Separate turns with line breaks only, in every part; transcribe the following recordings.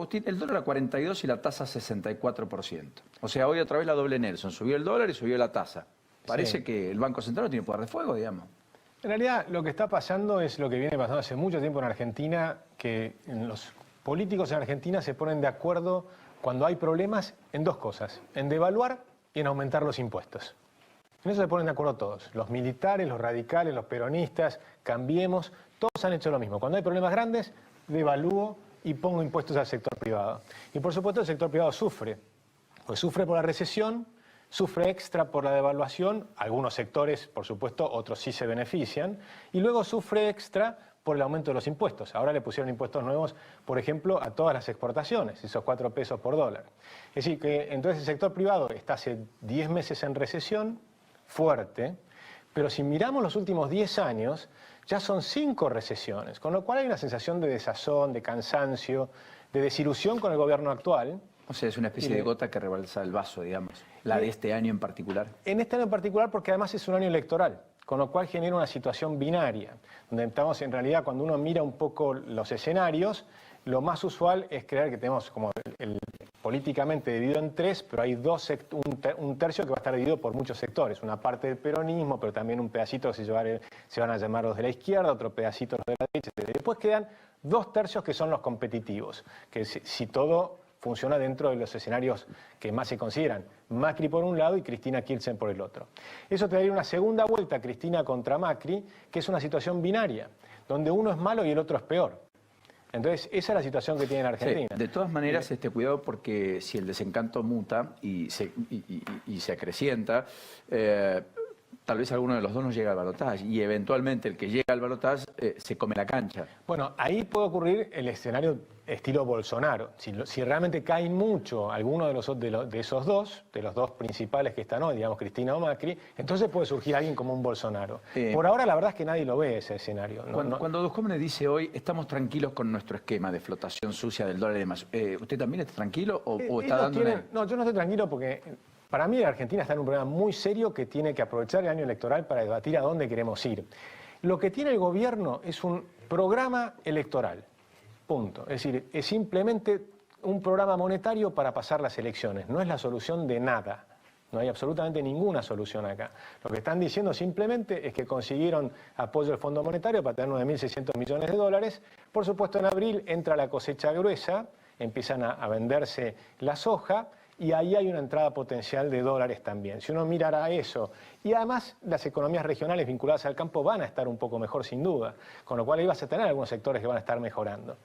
Agustín, el dólar a 42 y la tasa 64%. O sea, hoy otra vez la doble Nelson. Subió el dólar y subió la tasa. Parece que el Banco Central no tiene poder de fuego, digamos.
En realidad, lo que está pasando es lo que viene pasando hace mucho tiempo en Argentina, que los políticos en Argentina se ponen de acuerdo cuando hay problemas en dos cosas, en devaluar y en aumentar los impuestos. En eso se ponen de acuerdo todos, los militares, los radicales, los peronistas, Cambiemos, todos han hecho lo mismo. Cuando hay problemas grandes, devalúo y pongo impuestos al sector privado. Y por supuesto el sector privado sufre, pues sufre por la recesión, sufre extra por la devaluación, algunos sectores, por supuesto, otros sí se benefician, y luego sufre extra por el aumento de los impuestos. Ahora le pusieron impuestos nuevos, por ejemplo, a todas las exportaciones, esos 4 pesos por dólar. Es decir, que entonces el sector privado está hace 10 meses en recesión, fuerte, pero si miramos los últimos 10 años, ya son 5 recesiones, con lo cual hay una sensación de desazón, de cansancio, de desilusión con el gobierno actual.
O sea, es una especie de gota que rebalsa el vaso, digamos, la de este año en particular.
En este año en particular porque además es un año electoral, con lo cual genera una situación binaria, donde estamos en realidad, cuando uno mira un poco los escenarios, lo más usual es creer que tenemos como políticamente dividido en 3, pero hay un tercio que va a estar dividido por muchos sectores. Una parte del peronismo, pero también un pedacito que se van a llamar los de la izquierda, otro pedacito los de la derecha, etc. Después quedan 2 tercios que son los competitivos, que si todo funciona dentro de los escenarios que más se consideran. Macri por un lado y Cristina Kirchner por el otro. Eso te daría una segunda vuelta, Cristina contra Macri, que es una situación binaria, donde uno es malo y el otro es peor. Entonces, esa es la situación que tiene en Argentina.
Sí, de todas maneras, cuidado porque si el desencanto muta y se acrecienta, tal vez alguno de los dos no llega al balotaje y eventualmente el que llega al balotaje se come la cancha.
Bueno, ahí puede ocurrir el escenario estilo Bolsonaro. Si realmente caen mucho alguno de esos dos, de los dos principales que están hoy, digamos Cristina o Macri, entonces puede surgir alguien como un Bolsonaro. Por ahora la verdad es que nadie lo ve ese escenario.
Cuando Duhovne dice hoy, estamos tranquilos con nuestro esquema de flotación sucia del dólar y demás, ¿usted también está tranquilo o está dando
No, yo no estoy tranquilo porque para mí la Argentina está en un problema muy serio que tiene que aprovechar el año electoral para debatir a dónde queremos ir. Lo que tiene el gobierno es un programa electoral, punto. Es decir, es simplemente un programa monetario para pasar las elecciones, no es la solución de nada. No hay absolutamente ninguna solución acá. Lo que están diciendo simplemente es que consiguieron apoyo del Fondo Monetario para tener 9.600 millones de dólares. Por supuesto, en abril entra la cosecha gruesa, empiezan a venderse la soja, y ahí hay una entrada potencial de dólares también. Si uno mirara eso, y además las economías regionales vinculadas al campo van a estar un poco mejor sin duda, con lo cual ahí vas a tener algunos sectores que van a estar mejorando.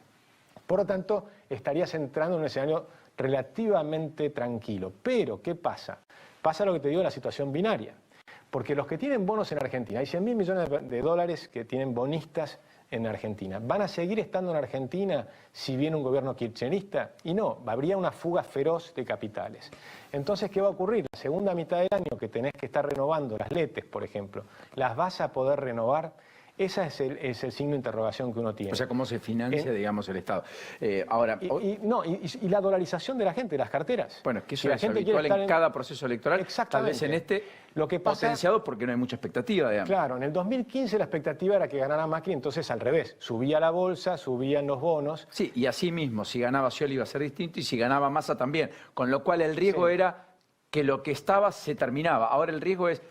Por lo tanto, estarías entrando en un escenario relativamente tranquilo. Pero, ¿qué pasa? Pasa lo que te digo de la situación binaria. Porque los que tienen bonos en Argentina, hay 100.000 millones de dólares que tienen bonistas en Argentina. ¿Van a seguir estando en Argentina si viene un gobierno kirchnerista? Y no, habría una fuga feroz de capitales. Entonces, ¿qué va a ocurrir? La segunda mitad del año que tenés que estar renovando las LETES, por ejemplo, ¿las vas a poder renovar? Ese es el signo de interrogación que uno tiene.
O sea, ¿cómo se financia, digamos, el Estado?
Ahora, y la dolarización de la gente, de las carteras.
Bueno, es que eso es habitual en cada proceso electoral. Tal vez en este
lo que pasa,
potenciado porque no hay mucha expectativa, digamos.
Claro, en el 2015 la expectativa era que ganara Macri, entonces al revés. Subía la bolsa, subían los bonos.
Sí, y así mismo, si ganaba Scioli iba a ser distinto y si ganaba Massa también. Con lo cual el riesgo era que lo que estaba se terminaba. Ahora el riesgo es: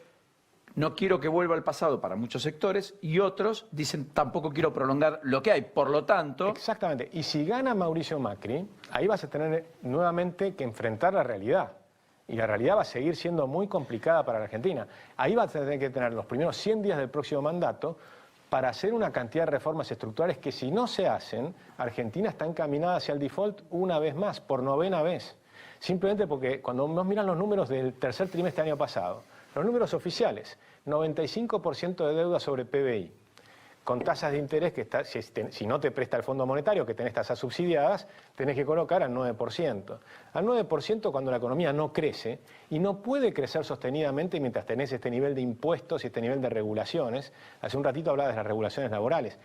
no quiero que vuelva al pasado para muchos sectores, y otros dicen tampoco quiero prolongar lo que hay. Por lo tanto...
Exactamente. Y si gana Mauricio Macri, ahí vas a tener nuevamente que enfrentar la realidad. Y la realidad va a seguir siendo muy complicada para la Argentina. Ahí vas a tener que tener los primeros 100 días del próximo mandato para hacer una cantidad de reformas estructurales que, si no se hacen, Argentina está encaminada hacia el default una vez más, por 9ª vez. Simplemente porque cuando nos miran los números del tercer trimestre del año pasado, los números oficiales, 95% de deuda sobre PBI, con tasas de interés que si no te presta el Fondo Monetario, que tenés tasas subsidiadas, tenés que colocar al 9%. Al 9% cuando la economía no crece, y no puede crecer sostenidamente mientras tenés este nivel de impuestos y este nivel de regulaciones. Hace un ratito hablaba de las regulaciones laborales.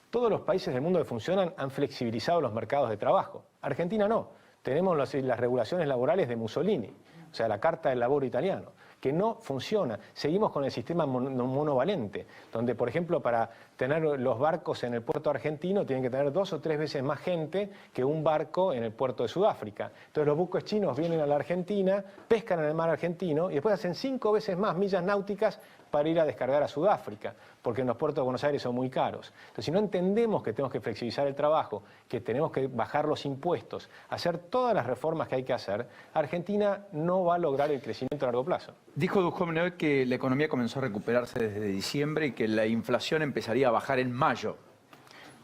Todos los países del mundo que funcionan han flexibilizado los mercados de trabajo. Argentina no. Tenemos las regulaciones laborales de Mussolini, o sea, la Carta del Laboro italiano. que no funciona. Seguimos con el sistema monovalente, donde, por ejemplo, para tener los barcos en el puerto argentino tienen que tener 2 o 3 veces más gente que un barco en el puerto de Sudáfrica. Entonces los buques chinos vienen a la Argentina, pescan en el mar argentino y después hacen 5 veces más millas náuticas para ir a descargar a Sudáfrica, porque en los puertos de Buenos Aires son muy caros. Entonces, si no entendemos que tenemos que flexibilizar el trabajo, que tenemos que bajar los impuestos, hacer todas las reformas que hay que hacer, Argentina no va a lograr el crecimiento a largo plazo.
Dijo Duhovne hoy que la economía comenzó a recuperarse desde diciembre y que la inflación empezaría a bajar en mayo.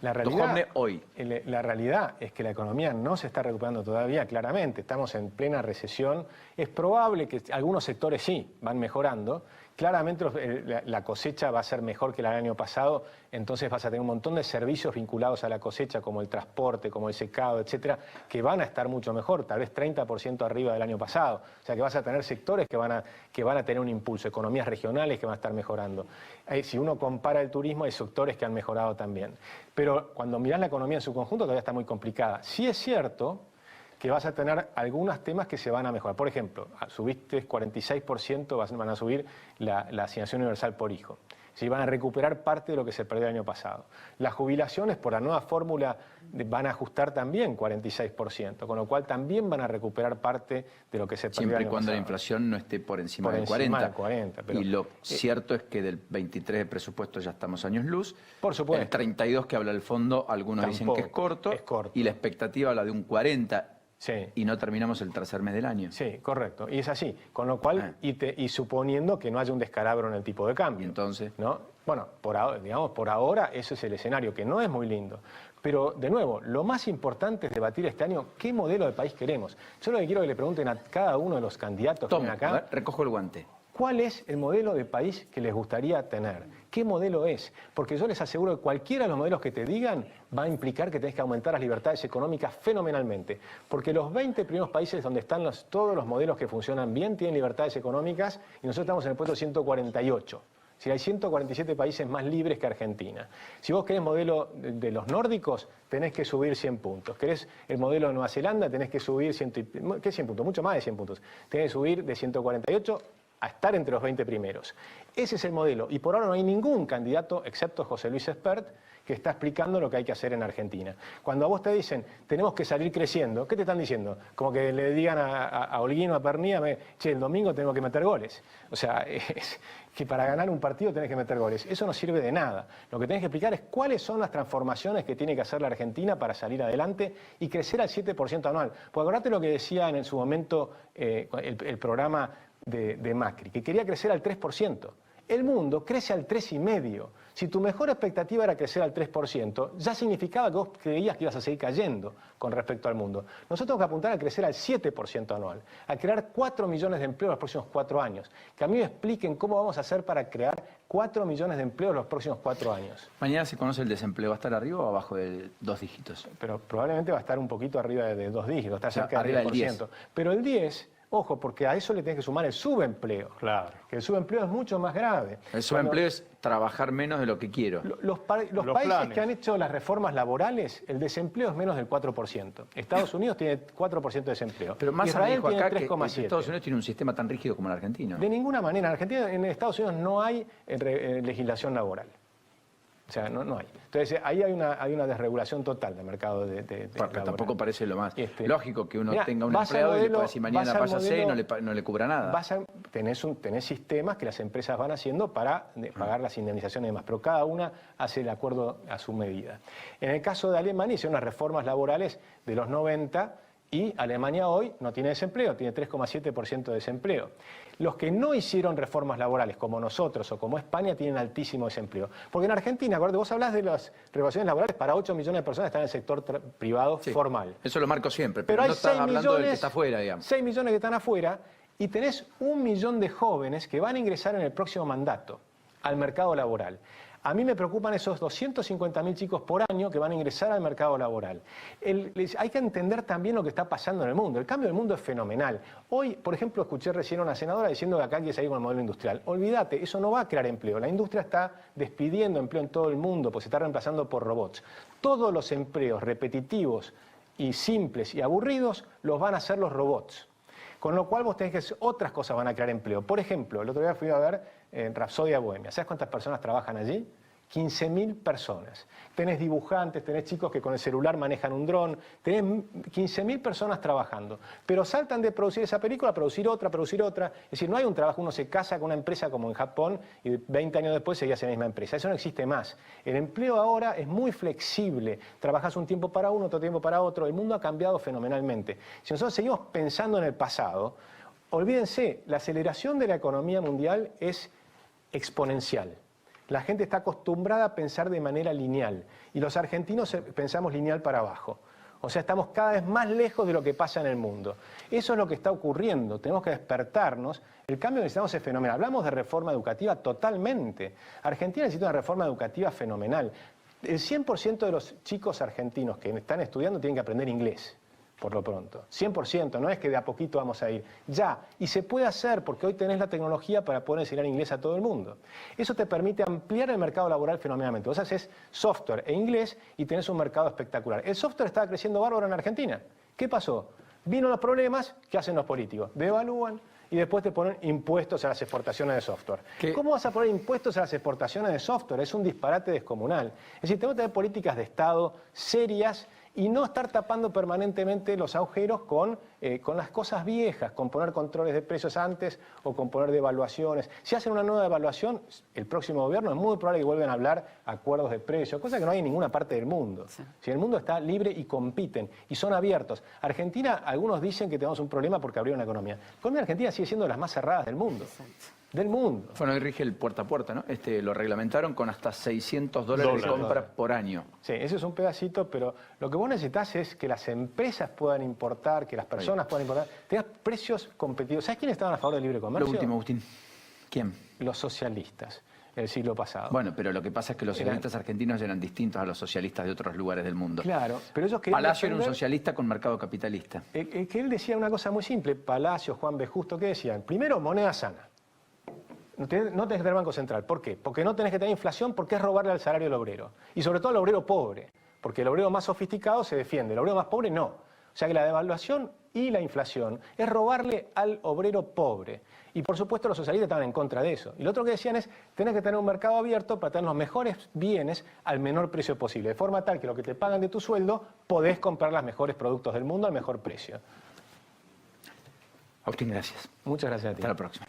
La
Duhovne hoy.
La realidad es que la economía no se está recuperando todavía, claramente. Estamos en plena recesión. Es probable que algunos sectores sí van mejorando. Claramente la cosecha va a ser mejor que el año pasado, entonces vas a tener un montón de servicios vinculados a la cosecha, como el transporte, como el secado, etcétera, que van a estar mucho mejor, tal vez 30% arriba del año pasado. O sea que vas a tener sectores que van a tener un impulso, economías regionales que van a estar mejorando. Si uno compara el turismo, hay sectores que han mejorado también. Pero cuando mirás la economía en su conjunto, todavía está muy complicada. Sí es cierto que vas a tener algunos temas que se van a mejorar. Por ejemplo, subiste 46%, van a subir la asignación universal por hijo. ¿Sí? Van a recuperar parte de lo que se perdió el año pasado. Las jubilaciones por la nueva fórmula van a ajustar también 46%, con lo cual también van a recuperar parte de lo que se perdió el año pasado.
Siempre y cuando la inflación no esté por encima del 40.
Pero,
y lo cierto es que del 23 de presupuesto ya estamos años luz.
Por supuesto.
El 32 que habla el fondo, algunos dicen que es corto. Y la expectativa habla de un 40.
Sí.
Y no terminamos el tercer mes del año.
Sí, correcto. Y es así. Con lo cual, y suponiendo que no haya un descalabro en el tipo de cambio.
¿Y entonces?
¿No? Bueno, por ahora ese es el escenario, que no es muy lindo. Pero, de nuevo, lo más importante es debatir este año qué modelo de país queremos. Yo lo que quiero que le pregunten a cada uno de los candidatos que vienen acá.
A ver, recojo el guante.
¿Cuál es el modelo de país que les gustaría tener? ¿Qué modelo es? Porque yo les aseguro que cualquiera de los modelos que te digan va a implicar que tenés que aumentar las libertades económicas fenomenalmente. Porque los 20 primeros países donde están todos los modelos que funcionan bien tienen libertades económicas y nosotros estamos en el puesto 148. Si hay 147 países más libres que Argentina. Si vos querés modelo de los nórdicos, tenés que subir 100 puntos. Querés el modelo de Nueva Zelanda, tenés que subir ¿qué 100 puntos? Mucho más de 100 puntos. Tenés que subir de 148 a estar entre los 20 primeros. Ese es el modelo. Y por ahora no hay ningún candidato, excepto José Luis Espert, que está explicando lo que hay que hacer en Argentina. Cuando a vos te dicen, tenemos que salir creciendo, ¿qué te están diciendo? Como que le digan a Holguín o a Pernía, che, el domingo tengo que meter goles. O sea, es que para ganar un partido tenés que meter goles. Eso no sirve de nada. Lo que tenés que explicar es cuáles son las transformaciones que tiene que hacer la Argentina para salir adelante y crecer al 7% anual. Porque acordate lo que decía en su momento el programa de Macri, que quería crecer al 3%. El mundo crece al 3,5%. Si tu mejor expectativa era crecer al 3%, ya significaba que vos creías que ibas a seguir cayendo con respecto al mundo. Nosotros tenemos que apuntar a crecer al 7% anual, a crear 4 millones de empleos los próximos 4 años. Que a mí me expliquen cómo vamos a hacer para crear 4 millones de empleos los próximos 4 años.
Mañana se conoce el desempleo. ¿Va a estar arriba o abajo de 2 dígitos?
Pero probablemente va a estar un poquito arriba de 2 dígitos, está cerca
arriba
del 10%.
del 10.
Pero el 10%... Ojo, porque a eso le tenés que sumar el subempleo.
Claro.
Que el subempleo es mucho más grave.
El subempleo es trabajar menos de lo que quiero.
Los países que han hecho las reformas laborales, el desempleo es menos del 4%. Estados Unidos tiene 4% de desempleo.
Pero más
Israel
dijo
tiene
acá que
3,7%.
Estados Unidos tiene un sistema tan rígido como el argentino.
De ninguna manera. En Estados Unidos no hay legislación laboral. O sea, no hay. Entonces, ahí hay una desregulación total del mercado
Pero
laboral.
tampoco parece lo más lógico que uno
Mirá,
tenga un
vas al
empleado y le
modelo-
pueda decir mañana
vas al
váyase y
modelo-
no le cubra nada.
Tenés sistemas que las empresas van haciendo para pagar las indemnizaciones y demás, pero cada una hace el acuerdo a su medida. En el caso de Alemania hicieron unas reformas laborales de los 90 y Alemania hoy no tiene desempleo, tiene 3,7% de desempleo. Los que no hicieron reformas laborales, como nosotros o como España, tienen altísimo desempleo. Porque en Argentina, acuérdate, vos hablás de las regulaciones laborales para 8 millones de personas que están en el sector privado
Sí,
formal.
Eso lo marco siempre, pero
Pero hay
no estás
6
hablando
millones,
del que está afuera, digamos.
6 millones que están afuera y tenés 1 millón de jóvenes que van a ingresar en el próximo mandato al mercado laboral. A mí me preocupan esos 250.000 chicos por año que van a ingresar al mercado laboral. Hay que entender también lo que está pasando en el mundo. El cambio del mundo es fenomenal. Hoy, por ejemplo, escuché recién a una senadora diciendo que acá hay que seguir con el modelo industrial. Olvídate, eso no va a crear empleo. La industria está despidiendo empleo en todo el mundo, pues se está reemplazando por robots. Todos los empleos repetitivos y simples y aburridos los van a hacer los robots. Con lo cual vos tenés que hacer otras cosas van a crear empleo. Por ejemplo, el otro día fui a ver Rapsodia Bohemia. ¿Sabes cuántas personas trabajan allí? 15.000 personas. Tenés dibujantes, tenés chicos que con el celular manejan un dron, tenés 15.000 personas trabajando. Pero saltan de producir esa película a producir otra, Es decir, no hay un trabajo, uno se casa con una empresa como en Japón y 20 años después seguías en la misma empresa. Eso no existe más. El empleo ahora es muy flexible. Trabajás un tiempo para uno, otro tiempo para otro. El mundo ha cambiado fenomenalmente. Si nosotros seguimos pensando en el pasado, olvídense, la aceleración de la economía mundial es exponencial. La gente está acostumbrada a pensar de manera lineal y los argentinos pensamos lineal para abajo. O sea, estamos cada vez más lejos de lo que pasa en el mundo. Eso es lo que está ocurriendo. Tenemos que despertarnos. El cambio que necesitamos es fenomenal. Hablamos de reforma educativa totalmente. Argentina necesita una reforma educativa fenomenal. El 100% de los chicos argentinos que están estudiando tienen que aprender inglés. Por lo pronto. 100%, no es que de a poquito vamos a ir. Ya, y se puede hacer porque hoy tenés la tecnología para poder enseñar inglés a todo el mundo. Eso te permite ampliar el mercado laboral fenomenalmente. Vos haces software e inglés y tenés un mercado espectacular. El software estaba creciendo bárbaro en Argentina. ¿Qué pasó? Vino los problemas, ¿qué hacen los políticos? Devalúan y después te ponen impuestos a las exportaciones de software. ¿Cómo vas a poner impuestos a las exportaciones de software? Es un disparate descomunal. Es decir, tenemos que tener políticas de Estado serias y no estar tapando permanentemente los agujeros con las cosas viejas, con poner controles de precios antes o con poner devaluaciones. Si hacen una nueva evaluación, el próximo gobierno es muy probable que vuelvan a hablar acuerdos de precios, cosa que no hay en ninguna parte del mundo. Sí. Si el mundo está libre y compiten y son abiertos. Argentina, algunos dicen que tenemos un problema porque abrió una economía. La economía argentina sigue siendo de las más cerradas del mundo. Exacto. Del mundo.
Bueno, hoy rige el puerta a puerta, ¿no? Lo reglamentaron con hasta $600 de compra por año.
Sí, ese es un pedacito, pero lo que vos necesitas es que las empresas puedan importar, que las personas puedan importar, tengas precios competitivos. ¿Sabes quiénes estaban a favor del libre comercio?
Lo último, Agustín. ¿Quién?
Los socialistas, el siglo pasado.
Bueno, pero lo que pasa es que los socialistas argentinos eran distintos a los socialistas de otros lugares del mundo.
Claro, pero ellos querían
Palacio era un socialista con mercado capitalista.
Que él decía una cosa muy simple, Palacio, Juan B. Justo, ¿qué decían? Primero, moneda sana. No tenés que tener Banco Central. ¿Por qué? Porque no tenés que tener inflación, porque es robarle al salario del obrero. Y sobre todo al obrero pobre, porque el obrero más sofisticado se defiende, el obrero más pobre no. O sea que la devaluación y la inflación es robarle al obrero pobre. Y por supuesto los socialistas estaban en contra de eso. Y lo otro que decían es, tenés que tener un mercado abierto para tener los mejores bienes al menor precio posible. De forma tal que lo que te pagan de tu sueldo, podés comprar los mejores productos del mundo al mejor precio.
Agustín, gracias.
Muchas gracias a ti.
Hasta la próxima.